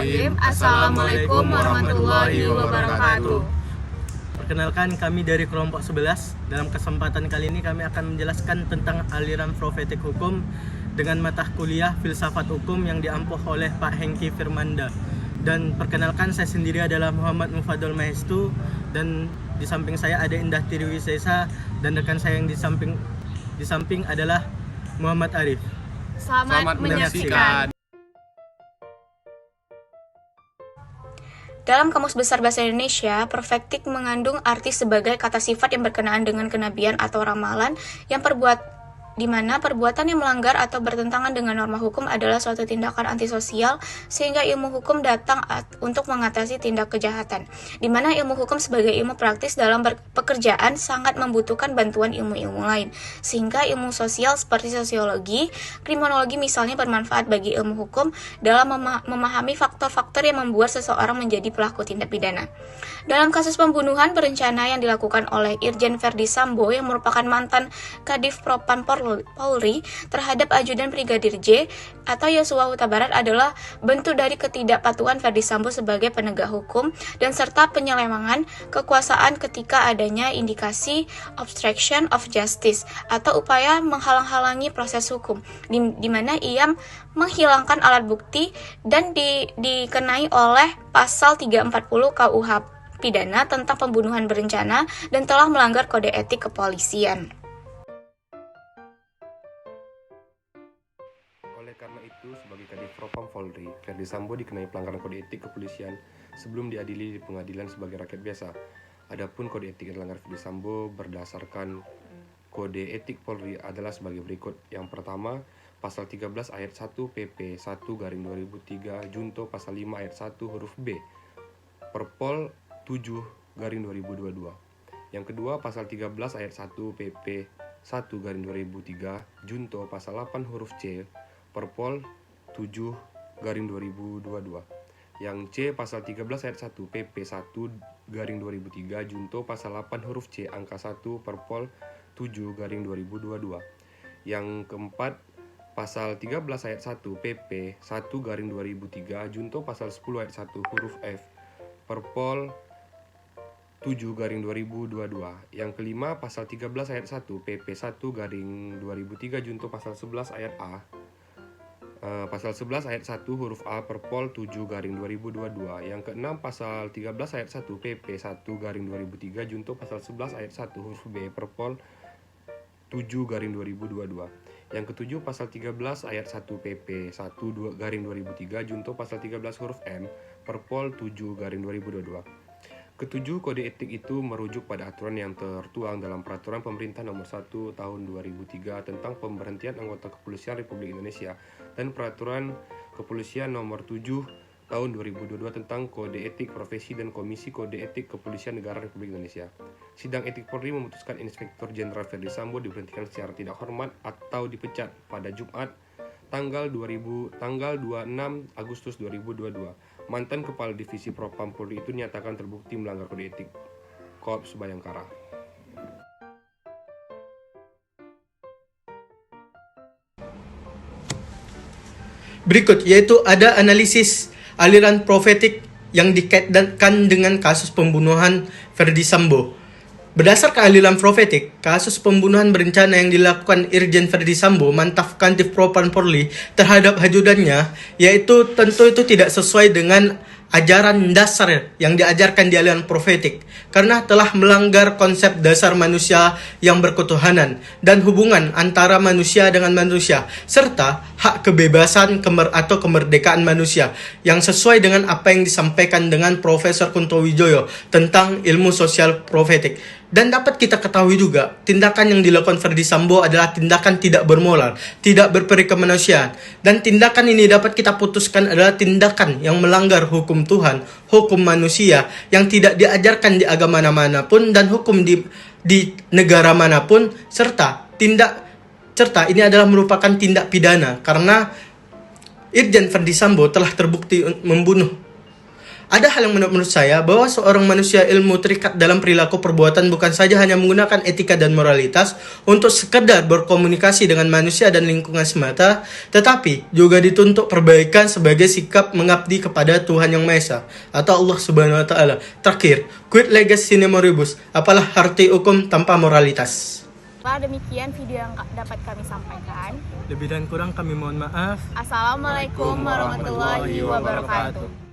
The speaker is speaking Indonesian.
Bismillahirrahmanirrahim. Assalamualaikum warahmatullahi wabarakatuh. Perkenalkan, kami dari kelompok 11. Dalam kesempatan kali ini kami akan menjelaskan tentang aliran profetik hukum dengan mata kuliah filsafat hukum yang diampuh oleh Pak Hengki Firmanda. Dan perkenalkan, saya sendiri adalah Muhammad Mufadol Mahestu, dan di samping saya ada Indah Tiriwisesa, dan rekan saya yang di samping adalah Muhammad Arif. Selamat menyaksikan. Dalam Kamus Besar Bahasa Indonesia, profetik mengandung arti sebagai kata sifat yang berkenaan dengan kenabian atau ramalan di mana perbuatan yang melanggar atau bertentangan dengan norma hukum adalah suatu tindakan antisosial, sehingga ilmu hukum datang untuk mengatasi tindak kejahatan. Di mana ilmu hukum sebagai ilmu praktis dalam pekerjaan sangat membutuhkan bantuan ilmu-ilmu lain, sehingga ilmu sosial seperti sosiologi, kriminologi misalnya bermanfaat bagi ilmu hukum dalam memahami faktor-faktor yang membuat seseorang menjadi pelaku tindak pidana. Dalam kasus pembunuhan berencana yang dilakukan oleh Irjen Verdi Sambo yang merupakan mantan Kadif Propam Polri terhadap ajudan Brigadir J atau Yosua Huta Barat adalah bentuk dari ketidakpatuhan Verdi Sambo sebagai penegak hukum dan serta penyelewengan kekuasaan ketika adanya indikasi obstruction of justice atau upaya menghalang-halangi proses hukum di mana ia menghilangkan alat bukti dan dikenai oleh pasal 340 KUH pidana tentang pembunuhan berencana dan telah melanggar kode etik kepolisian. Oleh karena itu, sebagai Kadif Propam Polri, Verdi Sambo dikenai pelanggaran kode etik kepolisian sebelum diadili di pengadilan sebagai rakyat biasa. Adapun kode etik yang dilanggar Verdi Sambo berdasarkan kode etik Polri adalah sebagai berikut. Yang pertama, pasal 13 ayat 1 PP 1/2003 junto pasal 5 ayat 1 huruf B Perpol 7/2022. Yang kedua, pasal 13 ayat 1 PP 1/2003 junto pasal 8 huruf C Perpol 7/2022. Yang C, pasal 13 ayat 1 PP 1/2003 junto pasal 8 huruf C angka 1 Perpol 7/2022. Yang keempat, pasal 13 ayat 1 PP 1/2003 junto pasal 10 ayat 1 huruf F Perpol 7/2022. Yang kelima, pasal 13 ayat 1 PP 1/2003 junto pasal 11 ayat A pasal 11 ayat 1 huruf A Perpol 7/2022. Yang keenam, pasal 13 ayat 1 PP 1/2003 junto pasal 11 ayat 1 huruf B Perpol 7/2022. Yang ketujuh, pasal 13 ayat 1 PP 1/2003 junto pasal 13 huruf M Perpol 7/2022. Ketujuh, kode etik itu merujuk pada aturan yang tertuang dalam Peraturan Pemerintah Nomor 1 Tahun 2003 tentang pemberhentian anggota Kepolisian Republik Indonesia dan Peraturan Kepolisian Nomor 7 Tahun 2022 tentang Kode Etik Profesi dan Komisi Kode Etik Kepolisian Negara Republik Indonesia. Sidang Etik Polri memutuskan Inspektur Jenderal Verdi Sambo diberhentikan secara tidak hormat atau dipecat pada Jumat tanggal 26 Agustus 2022. Mantan Kepala Divisi Propam Polri itu dinyatakan terbukti melanggar kode etik Korps Bayangkara. Berikut yaitu ada analisis aliran profetik yang dikaitkan dengan kasus pembunuhan Verdi Sambo. Berdasarkan aliran profetik, kasus pembunuhan berencana yang dilakukan Irjen Verdi Sambo, mantan Kadif Propam Polri terhadap ajudannya, yaitu tentu itu tidak sesuai dengan ajaran dasar yang diajarkan di aliran profetik, karena telah melanggar konsep dasar manusia yang berketuhanan dan hubungan antara manusia dengan manusia, serta hak kebebasan atau kemerdekaan manusia yang sesuai dengan apa yang disampaikan dengan Profesor Kunto Wijoyo tentang ilmu sosial profetik. Dan dapat kita ketahui juga, tindakan yang dilakukan Verdi Sambo adalah tindakan tidak bermoral, tidak berperi kemanusiaan. Dan tindakan ini dapat kita putuskan adalah tindakan yang melanggar hukum Tuhan, hukum manusia, yang tidak diajarkan di agama manapun dan hukum di negara manapun, serta ini adalah merupakan tindak pidana karena Irjen Verdi Sambo telah terbukti membunuh Ada hal yang menurut saya bahwa seorang manusia ilmu terikat dalam perilaku perbuatan bukan saja hanya menggunakan etika dan moralitas untuk sekedar berkomunikasi dengan manusia dan lingkungan semata, tetapi juga dituntut perbaikan sebagai sikap mengabdi kepada Tuhan Yang Maha Esa atau Allah Subhanahu wa taala. Terakhir, quid leges sine moribus, apalah arti hukum tanpa moralitas. Demikian video yang dapat kami sampaikan. Lebih dan kurang kami mohon maaf. Assalamualaikum warahmatullahi wabarakatuh.